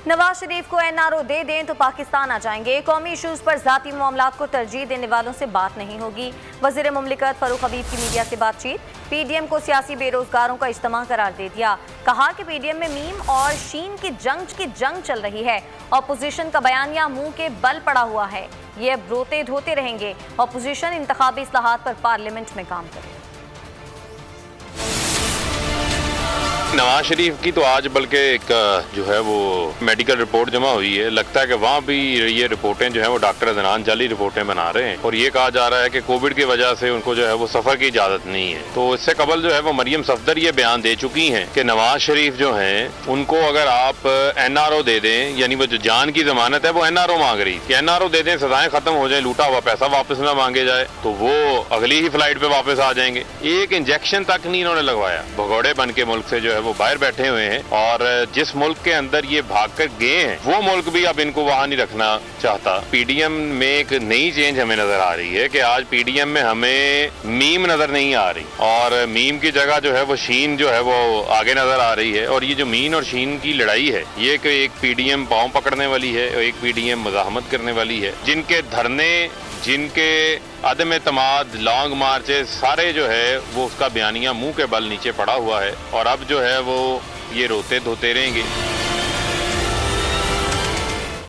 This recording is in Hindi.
नवाज शरीफ को एनआरओ दे दें तो पाकिस्तान आ जाएंगे। कौमी इशूज पर जाती मामलात को तरजीह देने वालों से बात नहीं होगी। वजीर मुमलिकत फारूक हबीब की मीडिया से बातचीत। पीडीएम को सियासी बेरोजगारों का इज्तिमा करार दे दिया। कहा कि पीडीएम में मीम और शीन की जंग चल रही है। अपोजिशन का बयानिया मुंह के बल पड़ा हुआ है। ये अब रोते धोते रहेंगे। अपोजिशन इंतखाबी इस्लाहात पर पार्लियामेंट में काम करे। नवाज शरीफ की तो आज बल्कि एक जो है वो मेडिकल रिपोर्ट जमा हुई है। लगता है कि वहाँ भी ये रिपोर्टें जो है वो डॉक्टर अदनान जाली रिपोर्टें बना रहे हैं और ये कहा जा रहा है कि कोविड की वजह से उनको जो है वो सफर की इजाजत नहीं है। तो इससे कबल जो है वो मरियम सफदर ये बयान दे चुकी हैं कि नवाज शरीफ जो हैं उनको अगर आप एनआरओ दे दें, यानी वो जो जान की जमानत है वो एनआरओ मांग रही कि एनआरओ दे दें, सजाएं खत्म हो जाए, लूटा हुआ पैसा वापस ना मांगे जाए, तो वो अगली ही फ्लाइट पे वापस आ जाएंगे। एक इंजेक्शन तक नहीं इन्होंने लगवाया। भगौड़े बन के मुल्क से जो है वो बाहर बैठे हुए हैं और जिस मुल्क के अंदर ये भागकर गए हैं वो मुल्क भी अब इनको वहां नहीं रखना चाहता। पीडीएम में एक नई चेंज हमें नजर आ रही है कि आज पीडीएम में हमें मीम नजर नहीं आ रही और मीम की जगह जो है वो शीन जो है वो आगे नजर आ रही है। और ये जो मीन और शीन की लड़ाई है ये कि एक पीडीएम पांव पकड़ने वाली है और एक पीडीएम मज़ाहमत करने वाली है। जिनके धरने, जिनके अदम एतमाद, लॉन्ग मार्चेस सारे जो है वो उसका बयानिया मुंह के बल नीचे पड़ा हुआ है और अब जो है वो ये रोते धोते रहेंगे।